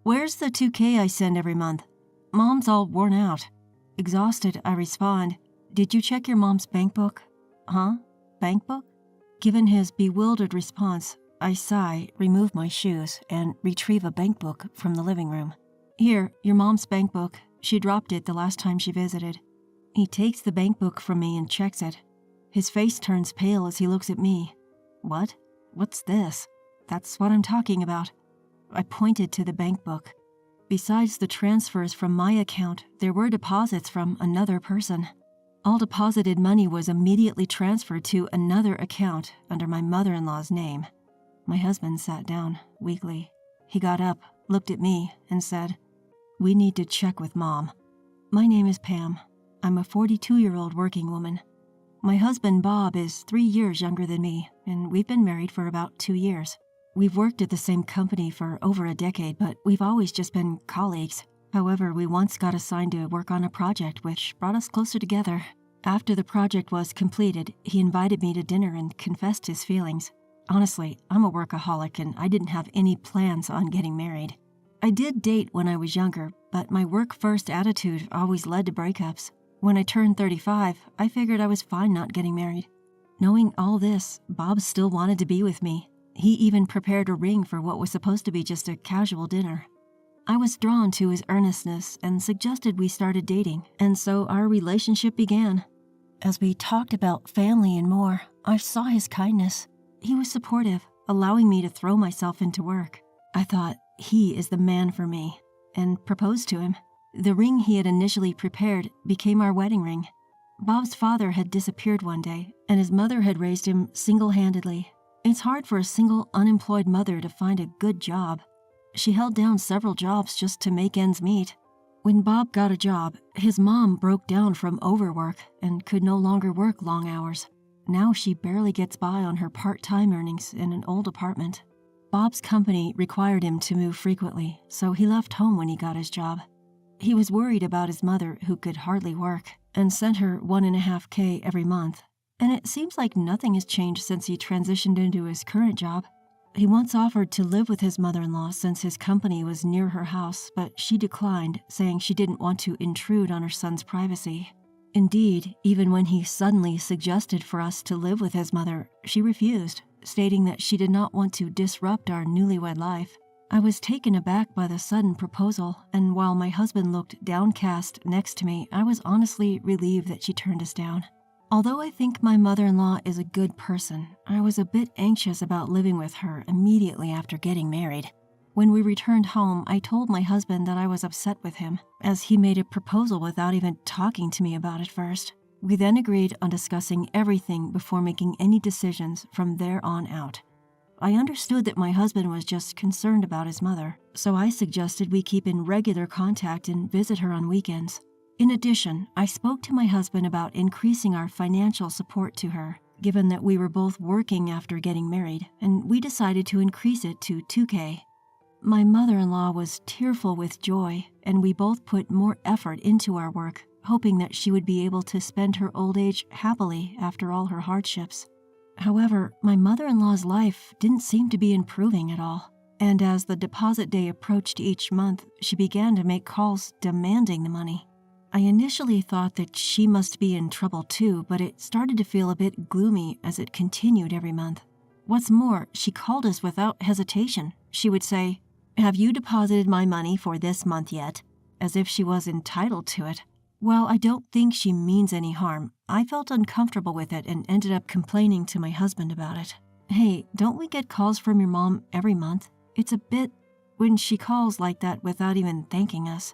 "Where's the 2K I send every month? Mom's all worn out." Exhausted, I respond, "Did you check your mom's bank book?" "Huh? Bank book?" Given his bewildered response, I sigh, remove my shoes, and retrieve a bank book from the living room. "Here, your mom's bank book. She dropped it the last time she visited." He takes the bank book from me and checks it. His face turns pale as he looks at me. "What? What's this?" "That's what I'm talking about." I pointed to the bank book. Besides the transfers from my account, there were deposits from another person. All deposited money was immediately transferred to another account under my mother-in-law's name. My husband sat down, weakly. He got up, looked at me, and said, "We need to check with Mom." My name is Pam. I'm a 42-year-old working woman. My husband, Bob, is 3 years younger than me, and we've been married for about 2 years. We've worked at the same company for over a decade, but we've always just been colleagues. However, we once got assigned to work on a project which brought us closer together. After the project was completed, he invited me to dinner and confessed his feelings. Honestly, I'm a workaholic and I didn't have any plans on getting married. I did date when I was younger, but my work-first attitude always led to breakups. When I turned 35, I figured I was fine not getting married. Knowing all this, Bob still wanted to be with me. He even prepared a ring for what was supposed to be just a casual dinner. I was drawn to his earnestness and suggested we started dating, and so our relationship began. As we talked about family and more, I saw his kindness. He was supportive, allowing me to throw myself into work. I thought, he is the man for me, and proposed to him. The ring he had initially prepared became our wedding ring. Bob's father had disappeared one day, and his mother had raised him single-handedly. It's hard for a single, unemployed mother to find a good job. She held down several jobs just to make ends meet. When Bob got a job, his mom broke down from overwork and could no longer work long hours. Now she barely gets by on her part-time earnings in an old apartment. Bob's company required him to move frequently, so he left home when he got his job. He was worried about his mother, who could hardly work, and sent her $1.5K every month. And it seems like nothing has changed since he transitioned into his current job. He once offered to live with his mother-in-law since his company was near her house, but she declined, saying she didn't want to intrude on her son's privacy. Indeed, even when he suddenly suggested for us to live with his mother, she refused, stating that she did not want to disrupt our newlywed life. I was taken aback by the sudden proposal, and while my husband looked downcast next to me, I was honestly relieved that she turned us down. Although I think my mother-in-law is a good person, I was a bit anxious about living with her immediately after getting married. When we returned home, I told my husband that I was upset with him, as he made a proposal without even talking to me about it first. We then agreed on discussing everything before making any decisions from there on out. I understood that my husband was just concerned about his mother, so I suggested we keep in regular contact and visit her on weekends. In addition, I spoke to my husband about increasing our financial support to her, given that we were both working after getting married, and we decided to increase it to $2K. My mother-in-law was tearful with joy, and we both put more effort into our work, hoping that she would be able to spend her old age happily after all her hardships. However, my mother-in-law's life didn't seem to be improving at all, and as the deposit day approached each month, she began to make calls demanding the money. I initially thought that she must be in trouble too, but it started to feel a bit gloomy as it continued every month. What's more, she called us without hesitation. She would say, "Have you deposited my money for this month yet?" as if she was entitled to it. While I don't think she means any harm, I felt uncomfortable with it and ended up complaining to my husband about it. "Hey, don't we get calls from your mom every month? It's a bit when she calls like that without even thanking us."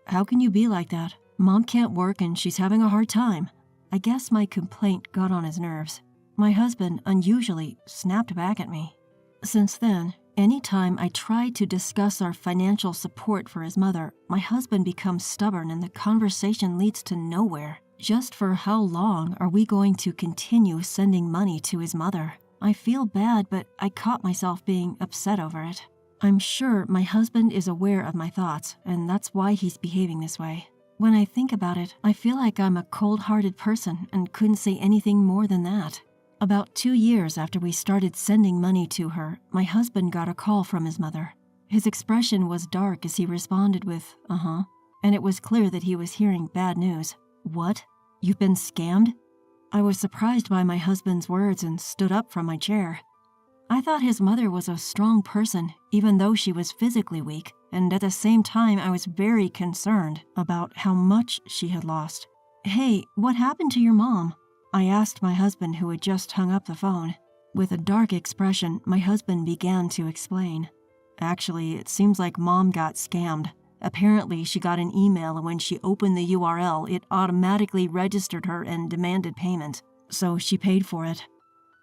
"How can you be like that? Mom can't work and she's having a hard time." I guess my complaint got on his nerves. My husband unusually snapped back at me. Since then, anytime I try to discuss our financial support for his mother, my husband becomes stubborn and the conversation leads to nowhere. Just for how long are we going to continue sending money to his mother? I feel bad, but I caught myself being upset over it. I'm sure my husband is aware of my thoughts, and that's why he's behaving this way. When I think about it, I feel like I'm a cold-hearted person and couldn't say anything more than that. About 2 years after we started sending money to her, my husband got a call from his mother. His expression was dark as he responded with, "Uh-huh," and it was clear that he was hearing bad news. "What? You've been scammed?" I was surprised by my husband's words and stood up from my chair. I thought his mother was a strong person, even though she was physically weak, and at the same time I was very concerned about how much she had lost. "Hey, what happened to your mom?" I asked my husband, who had just hung up the phone. With a dark expression, my husband began to explain. "Actually, it seems like Mom got scammed. Apparently, she got an email, and when she opened the URL, it automatically registered her and demanded payment. So she paid for it."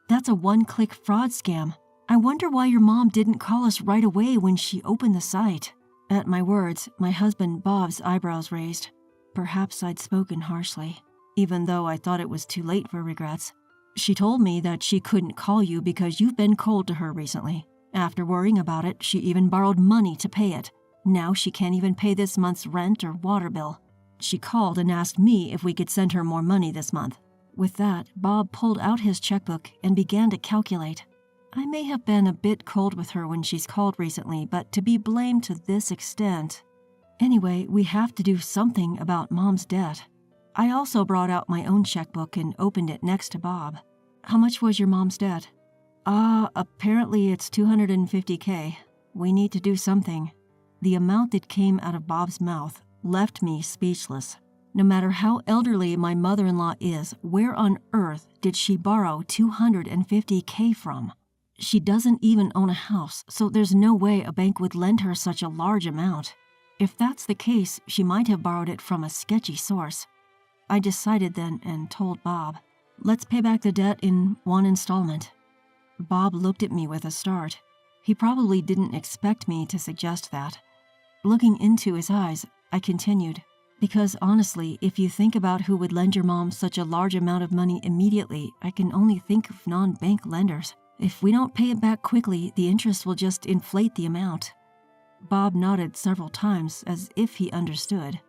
"That's a one-click fraud scam. I wonder why your mom didn't call us right away when she opened the site." At my words, my husband Bob's eyebrows raised. Perhaps I'd spoken harshly, even though I thought it was too late for regrets. "She told me that she couldn't call you because you've been cold to her recently. After worrying about it, she even borrowed money to pay it. Now she can't even pay this month's rent or water bill. She called and asked me if we could send her more money this month." With that, Bob pulled out his checkbook and began to calculate. I may have been a bit cold with her when she's called recently, but to be blamed to this extent. Anyway, we have to do something about Mom's debt. I also brought out my own checkbook and opened it next to Bob. "How much was your mom's debt?" Apparently it's $250K. We need to do something." The amount that came out of Bob's mouth left me speechless. No matter how elderly my mother-in-law is, where on earth did she borrow $250K from? She doesn't even own a house, so there's no way a bank would lend her such a large amount. If that's the case, she might have borrowed it from a sketchy source. I decided then and told Bob, "Let's pay back the debt in one installment." Bob looked at me with a start. He probably didn't expect me to suggest that. Looking into his eyes, I continued, "Because honestly, if you think about who would lend your mom such a large amount of money immediately, I can only think of non-bank lenders. If we don't pay it back quickly, the interest will just inflate the amount." Bob nodded several times as if he understood.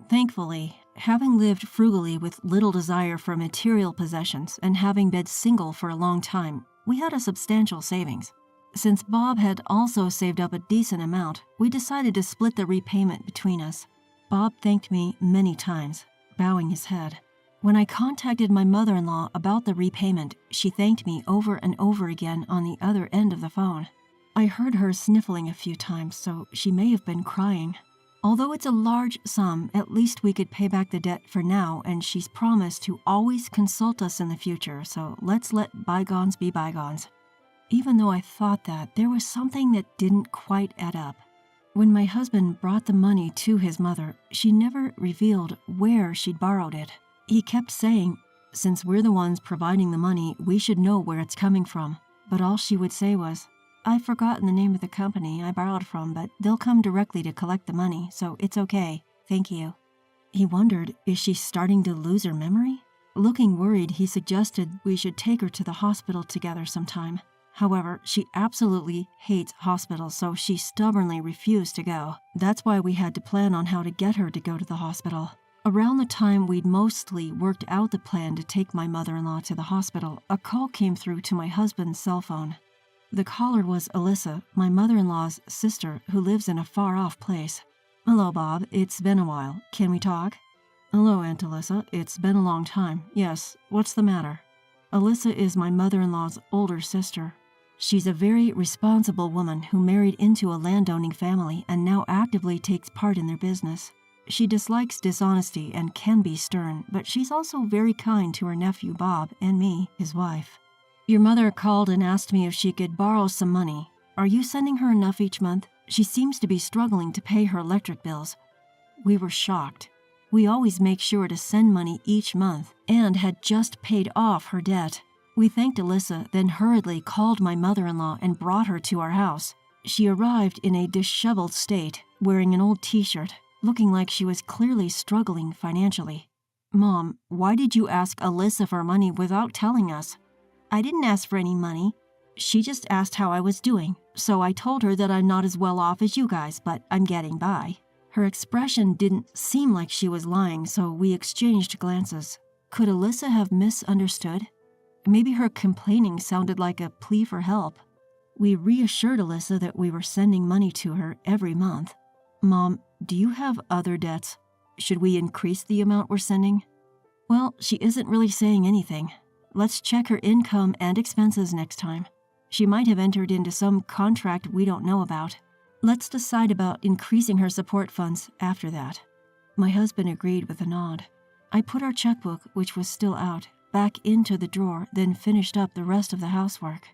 Thankfully, having lived frugally with little desire for material possessions and having been single for a long time, we had a substantial savings. Since Bob had also saved up a decent amount, we decided to split the repayment between us. Bob thanked me many times, bowing his head. When I contacted my mother-in-law about the repayment, she thanked me over and over again on the other end of the phone. I heard her sniffling a few times, so she may have been crying. Although it's a large sum, at least we could pay back the debt for now, and she's promised to always consult us in the future, so let's let bygones be bygones. Even though I thought that, there was something that didn't quite add up. When my husband brought the money to his mother, she never revealed where she'd borrowed it. He kept saying, "Since we're the ones providing the money, we should know where it's coming from." But all she would say was, "I've forgotten the name of the company I borrowed from, but they'll come directly to collect the money, so it's okay. Thank you." He wondered, is she starting to lose her memory? Looking worried, he suggested we should take her to the hospital together sometime. However, she absolutely hates hospitals, so she stubbornly refused to go. That's why we had to plan on how to get her to go to the hospital. Around the time we'd mostly worked out the plan to take my mother-in-law to the hospital, a call came through to my husband's cell phone. The caller was Alyssa, my mother-in-law's sister, who lives in a far-off place. "Hello, Bob. It's been a while. Can we talk?" "Hello, Aunt Alyssa. It's been a long time. Yes. What's the matter?" Alyssa is my mother-in-law's older sister. She's a very responsible woman who married into a landowning family and now actively takes part in their business. She dislikes dishonesty and can be stern, but she's also very kind to her nephew Bob and me, his wife. "Your mother called and asked me if she could borrow some money. Are you sending her enough each month? She seems to be struggling to pay her electric bills." We were shocked. We always make sure to send money each month and had just paid off her debt. We thanked Alyssa, then hurriedly called my mother-in-law and brought her to our house. She arrived in a disheveled state, wearing an old t-shirt, looking like she was clearly struggling financially. "Mom, why did you ask Alyssa for money without telling us?" "I didn't ask for any money. She just asked how I was doing, so I told her that I'm not as well off as you guys, but I'm getting by." Her expression didn't seem like she was lying, so we exchanged glances. Could Alyssa have misunderstood? Maybe her complaining sounded like a plea for help. We reassured Alyssa that we were sending money to her every month. Mom, do you have other debts? Should we increase the amount we're sending? Well, she isn't really saying anything. Let's check her income and expenses next time. She might have entered into some contract we don't know about. Let's decide about increasing her support funds after that. My husband agreed with a nod. I put our checkbook, which was still out, back into the drawer, then finished up the rest of the housework.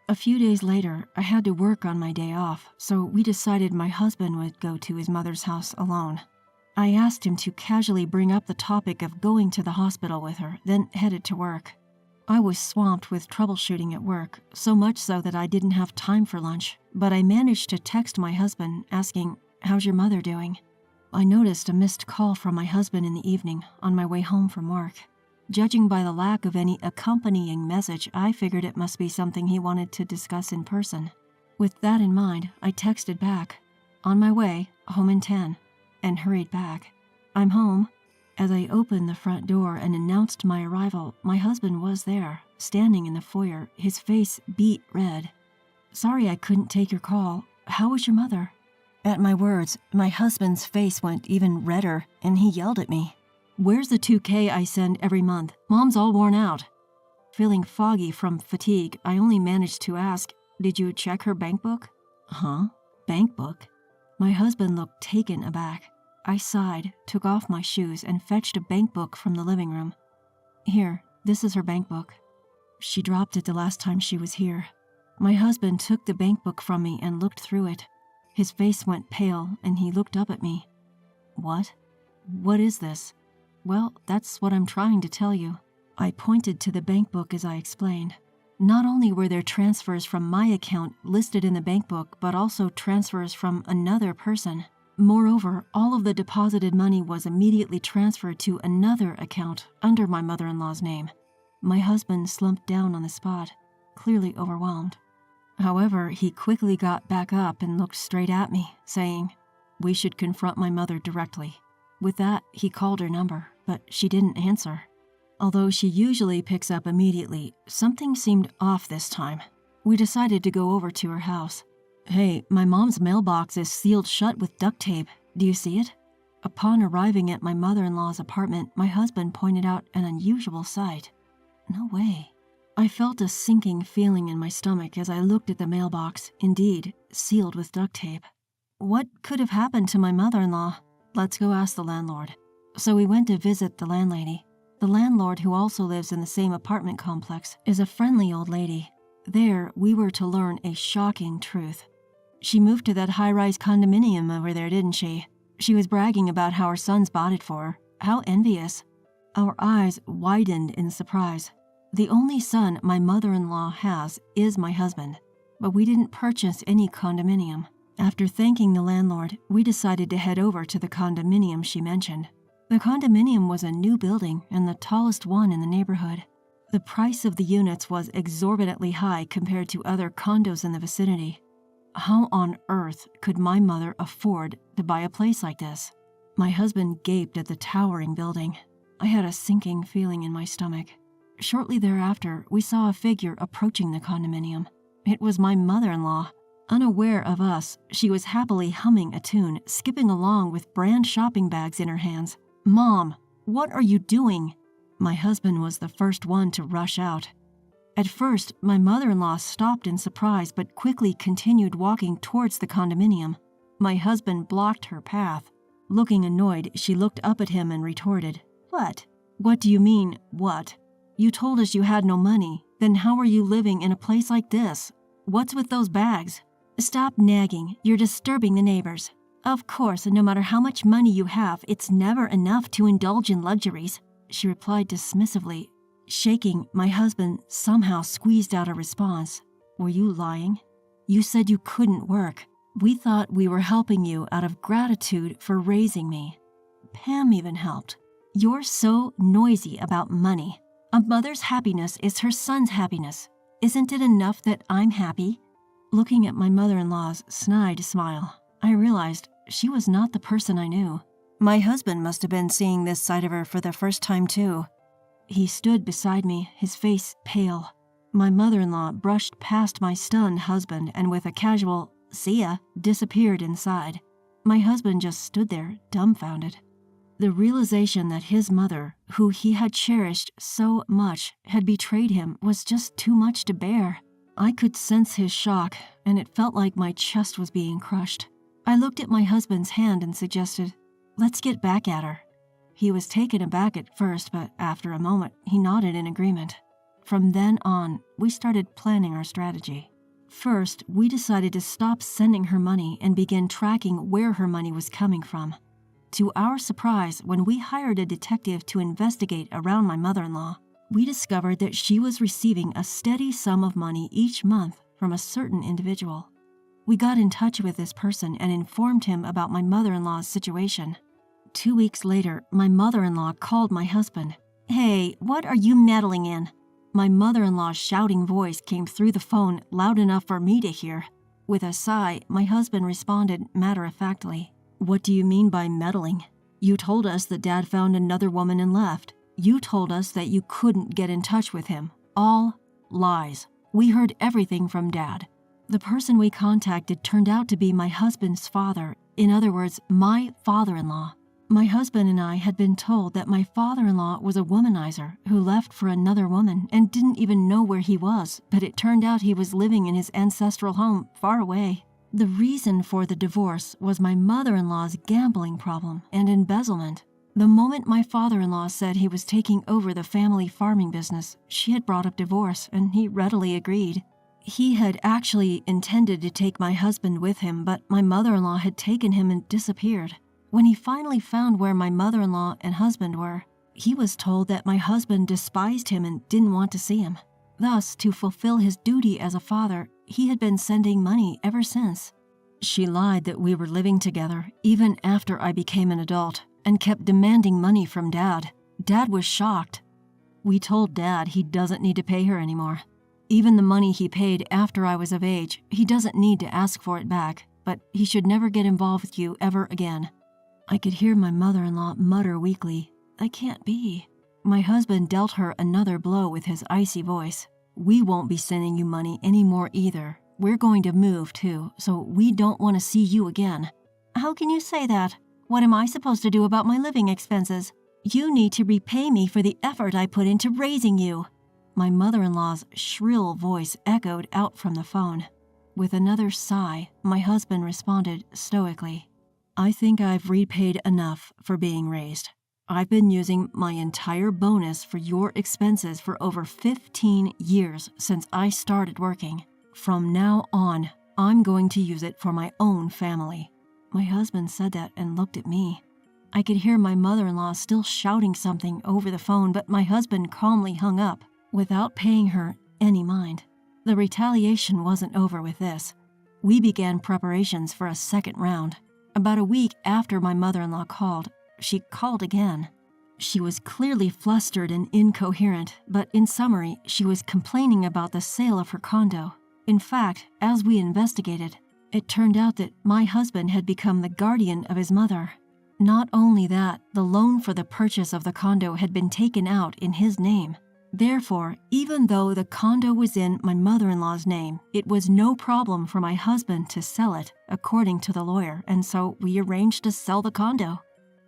A few days later, I had to work on my day off, so we decided my husband would go to his mother's house alone. I asked him to casually bring up the topic of going to the hospital with her, then headed to work. I was swamped with troubleshooting at work, so much so that I didn't have time for lunch, but I managed to text my husband asking, "How's your mother doing?" I noticed a missed call from my husband in the evening on my way home from work. Judging by the lack of any accompanying message, I figured it must be something he wanted to discuss in person. With that in mind, I texted back, "On my way, home in 10, and hurried back. "I'm home." As I opened the front door and announced my arrival, my husband was there, standing in the foyer, his face beet red. "Sorry I couldn't take your call. How was your mother?" At my words, my husband's face went even redder, and he yelled at me. "Where's the $2,000 I send every month? Mom's all worn out." Feeling foggy from fatigue, I only managed to ask, "Did you check her bank book?" "Huh? Bank book?" My husband looked taken aback. I sighed, took off my shoes, and fetched a bank book from the living room. "Here, this is her bank book. She dropped it the last time she was here." My husband took the bank book from me and looked through it. His face went pale, and he looked up at me. "What? What is this?" "Well, that's what I'm trying to tell you." I pointed to the bank book as I explained. Not only were there transfers from my account listed in the bank book, but also transfers from another person. Moreover, all of the deposited money was immediately transferred to another account under my mother-in-law's name. My husband slumped down on the spot, clearly overwhelmed. However, he quickly got back up and looked straight at me, saying, "We should confront my mother directly." With that, he called her number, but she didn't answer. Although she usually picks up immediately, something seemed off this time. We decided to go over to her house. "Hey, my mom's mailbox is sealed shut with duct tape. Do you see it?" Upon arriving at my mother-in-law's apartment, my husband pointed out an unusual sight. No way. I felt a sinking feeling in my stomach as I looked at the mailbox, indeed, sealed with duct tape. What could have happened to my mother-in-law? Let's go ask the landlord. So we went to visit the landlady. The landlord, who also lives in the same apartment complex, is a friendly old lady. There, we were to learn a shocking truth. She moved to that high-rise condominium over there, didn't she? She was bragging about how her sons bought it for her. How envious. Our eyes widened in surprise. The only son my mother-in-law has is my husband, but we didn't purchase any condominium. After thanking the landlord, we decided to head over to the condominium she mentioned. The condominium was a new building and the tallest one in the neighborhood. The price of the units was exorbitantly high compared to other condos in the vicinity. How on earth could my mother afford to buy a place like this? My husband gaped at the towering building. I had a sinking feeling in my stomach. Shortly thereafter, we saw a figure approaching the condominium. It was my mother-in-law. Unaware of us, she was happily humming a tune, skipping along with brand shopping bags in her hands. "Mom, what are you doing?" My husband was the first one to rush out. At first, my mother-in-law stopped in surprise but quickly continued walking towards the condominium. My husband blocked her path. Looking annoyed, she looked up at him and retorted, "What? What do you mean, what? You told us you had no money. Then how are you living in a place like this? What's with those bags?" "Stop nagging. You're disturbing the neighbors. Of course, no matter how much money you have, it's never enough to indulge in luxuries," she replied dismissively. Shaking, my husband somehow squeezed out a response. "Were you lying? You said you couldn't work. We thought we were helping you out of gratitude for raising me. Pam even helped. You're so noisy about money. A mother's happiness is her son's happiness. Isn't it enough that I'm happy?" Looking at my mother-in-law's snide smile, I realized she was not the person I knew. My husband must have been seeing this side of her for the first time too. He stood beside me, his face pale. My mother-in-law brushed past my stunned husband and with a casual, "See ya," disappeared inside. My husband just stood there, dumbfounded. The realization that his mother, who he had cherished so much, had betrayed him was just too much to bear. I could sense his shock, and it felt like my chest was being crushed. I looked at my husband's hand and suggested, "Let's get back at her." He was taken aback at first, but after a moment, he nodded in agreement. From then on, we started planning our strategy. First, we decided to stop sending her money and begin tracking where her money was coming from. To our surprise, when we hired a detective to investigate around my mother-in-law, we discovered that she was receiving a steady sum of money each month from a certain individual. We got in touch with this person and informed him about my mother-in-law's situation. 2 weeks later, my mother-in-law called my husband. "Hey, what are you meddling in?" My mother-in-law's shouting voice came through the phone loud enough for me to hear. With a sigh, my husband responded matter-of-factly, "What do you mean by meddling? You told us that Dad found another woman and left. You told us that you couldn't get in touch with him. All lies. We heard everything from Dad." The person we contacted turned out to be my husband's father, in other words, my father-in-law. My husband and I had been told that my father-in-law was a womanizer who left for another woman and didn't even know where he was, but it turned out he was living in his ancestral home far away. The reason for the divorce was my mother-in-law's gambling problem and embezzlement. The moment my father-in-law said he was taking over the family farming business, she had brought up divorce, and he readily agreed. He had actually intended to take my husband with him, but my mother-in-law had taken him and disappeared. When he finally found where my mother-in-law and husband were, he was told that my husband despised him and didn't want to see him. Thus, to fulfill his duty as a father, he had been sending money ever since. She lied that we were living together, even after I became an adult, and kept demanding money from Dad. Dad was shocked. We told Dad he doesn't need to pay her anymore. Even the money he paid after I was of age, he doesn't need to ask for it back, but he should never get involved with you ever again. I could hear my mother-in-law mutter weakly, "That can't be." My husband dealt her another blow with his icy voice. "We won't be sending you money anymore either. We're going to move too, so we don't want to see you again." "How can you say that? What am I supposed to do about my living expenses? You need to repay me for the effort I put into raising you." My mother-in-law's shrill voice echoed out from the phone. With another sigh, my husband responded stoically, "I think I've repaid enough for being raised. I've been using my entire bonus for your expenses for over 15 years since I started working. From now on, I'm going to use it for my own family." My husband said that and looked at me. I could hear my mother-in-law still shouting something over the phone, but my husband calmly hung up, without paying her any mind. The retaliation wasn't over with this. We began preparations for a second round. About a week after my mother-in-law called, she called again. She was clearly flustered and incoherent, but in summary, she was complaining about the sale of her condo. In fact, as we investigated, it turned out that my husband had become the guardian of his mother. Not only that, the loan for the purchase of the condo had been taken out in his name. Therefore, even though the condo was in my mother-in-law's name, it was no problem for my husband to sell it, according to the lawyer, and so we arranged to sell the condo.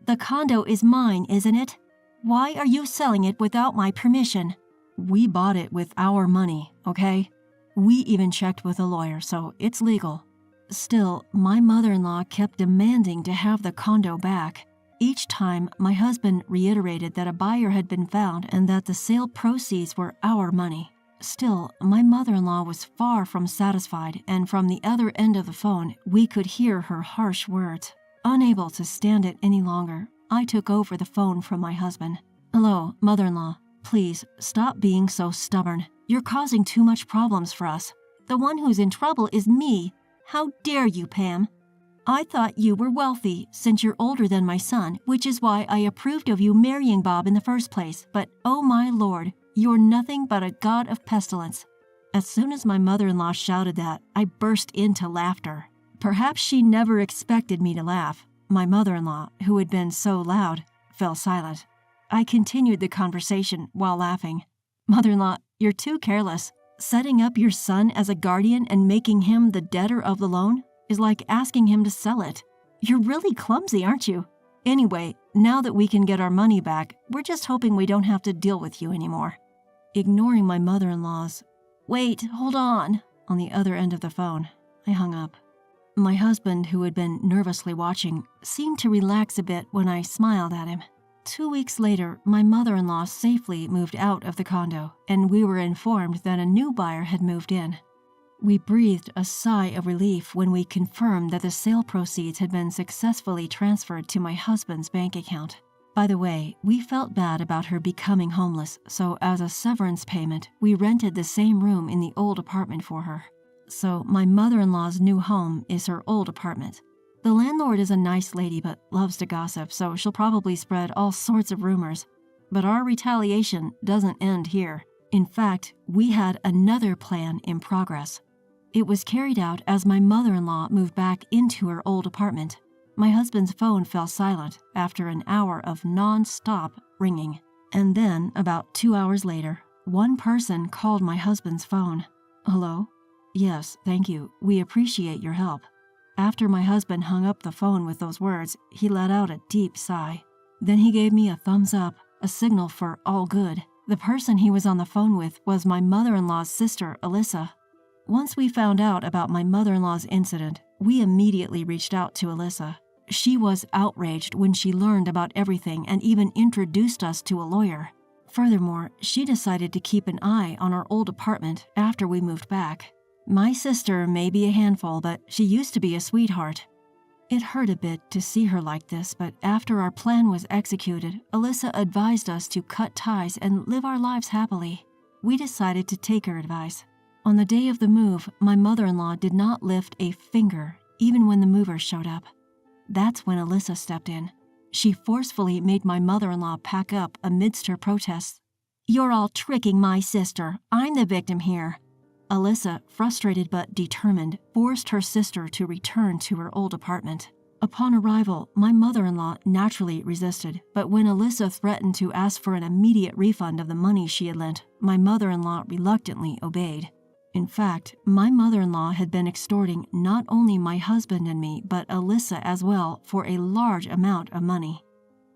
"The condo is mine, isn't it? Why are you selling it without my permission?" "We bought it with our money, okay? We even checked with a lawyer, so it's legal." Still, my mother-in-law kept demanding to have the condo back. Each time, my husband reiterated that a buyer had been found and that the sale proceeds were our money. Still, my mother-in-law was far from satisfied, and from the other end of the phone, we could hear her harsh words. Unable to stand it any longer, I took over the phone from my husband. "Hello, mother-in-law. Please, stop being so stubborn. You're causing too much problems for us. The one who's in trouble is me. How dare you, Pam? I thought you were wealthy, since you're older than my son, which is why I approved of you marrying Bob in the first place. But oh my lord, you're nothing but a god of pestilence." As soon as my mother-in-law shouted that, I burst into laughter. Perhaps she never expected me to laugh. My mother-in-law, who had been so loud, fell silent. I continued the conversation while laughing. "Mother-in-law, you're too careless. Setting up your son as a guardian and making him the debtor of the loan is like asking him to sell it. You're really clumsy, aren't you? Anyway, now that we can get our money back, we're just hoping we don't have to deal with you anymore." Ignoring my mother-in-law's, "Wait, hold on," on the other end of the phone, I hung up. My husband, who had been nervously watching, seemed to relax a bit when I smiled at him. 2 weeks later, my mother-in-law safely moved out of the condo, and we were informed that a new buyer had moved in. We breathed a sigh of relief when we confirmed that the sale proceeds had been successfully transferred to my husband's bank account. By the way, we felt bad about her becoming homeless, so as a severance payment, we rented the same room in the old apartment for her. So my mother-in-law's new home is her old apartment. The landlord is a nice lady but loves to gossip, so she'll probably spread all sorts of rumors. But our retaliation doesn't end here. In fact, we had another plan in progress. It was carried out as my mother-in-law moved back into her old apartment. My husband's phone fell silent after an hour of non-stop ringing. And then, about 2 hours later, one person called my husband's phone. "Hello? Yes, thank you. We appreciate your help." After my husband hung up the phone with those words, he let out a deep sigh. Then he gave me a thumbs up, a signal for all good. The person he was on the phone with was my mother-in-law's sister, Alyssa. Once we found out about my mother-in-law's incident, we immediately reached out to Alyssa. She was outraged when she learned about everything and even introduced us to a lawyer. Furthermore, she decided to keep an eye on our old apartment after we moved back. My sister may be a handful, but she used to be a sweetheart. It hurt a bit to see her like this, but after our plan was executed, Alyssa advised us to cut ties and live our lives happily. We decided to take her advice. On the day of the move, my mother-in-law did not lift a finger, even when the movers showed up. That's when Alyssa stepped in. She forcefully made my mother-in-law pack up amidst her protests. "You're all tricking my sister. I'm the victim here." Alyssa, frustrated but determined, forced her sister to return to her old apartment. Upon arrival, my mother-in-law naturally resisted, but when Alyssa threatened to ask for an immediate refund of the money she had lent, my mother-in-law reluctantly obeyed. In fact, my mother-in-law had been extorting not only my husband and me, but Alyssa as well for a large amount of money.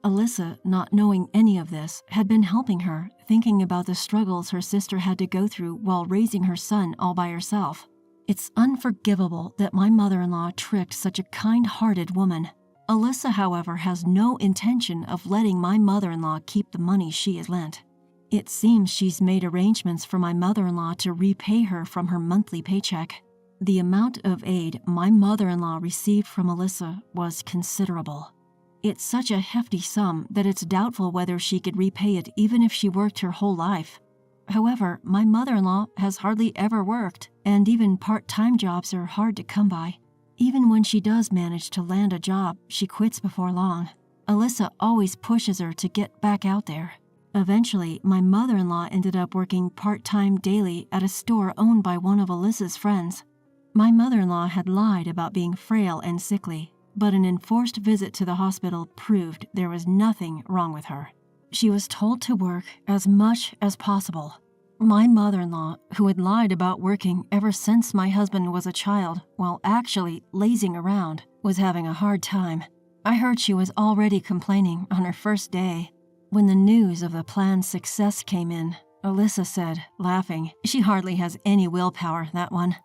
Alyssa, not knowing any of this, had been helping her, thinking about the struggles her sister had to go through while raising her son all by herself. It's unforgivable that my mother-in-law tricked such a kind-hearted woman. Alyssa, however, has no intention of letting my mother-in-law keep the money she has lent. It seems she's made arrangements for my mother-in-law to repay her from her monthly paycheck. The amount of aid my mother-in-law received from Alyssa was considerable. It's such a hefty sum that it's doubtful whether she could repay it even if she worked her whole life. However, my mother-in-law has hardly ever worked, and even part-time jobs are hard to come by. Even when she does manage to land a job, she quits before long. Alyssa always pushes her to get back out there. Eventually, my mother-in-law ended up working part-time daily at a store owned by one of Alyssa's friends. My mother-in-law had lied about being frail and sickly, but an enforced visit to the hospital proved there was nothing wrong with her. She was told to work as much as possible. My mother-in-law, who had lied about working ever since my husband was a child while actually lazing around, was having a hard time. I heard she was already complaining on her first day. When the news of the plan's success came in, Alyssa said, laughing, "She hardly has any willpower, that one."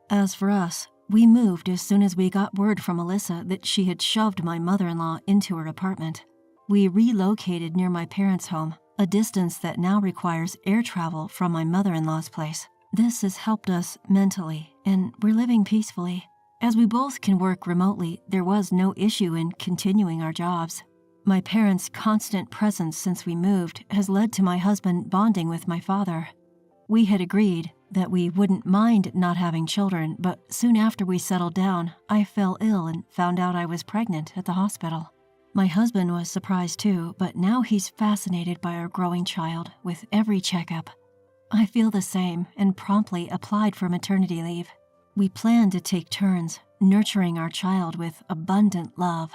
As for us, we moved as soon as we got word from Alyssa that she had shoved my mother-in-law into her apartment. We relocated near my parents' home, a distance that now requires air travel from my mother-in-law's place. This has helped us mentally, and we're living peacefully. As we both can work remotely, there was no issue in continuing our jobs. My parents' constant presence since we moved has led to my husband bonding with my father. We had agreed that we wouldn't mind not having children, but soon after we settled down, I fell ill and found out I was pregnant at the hospital. My husband was surprised too, but now he's fascinated by our growing child with every checkup. I feel the same and promptly applied for maternity leave. We plan to take turns nurturing our child with abundant love.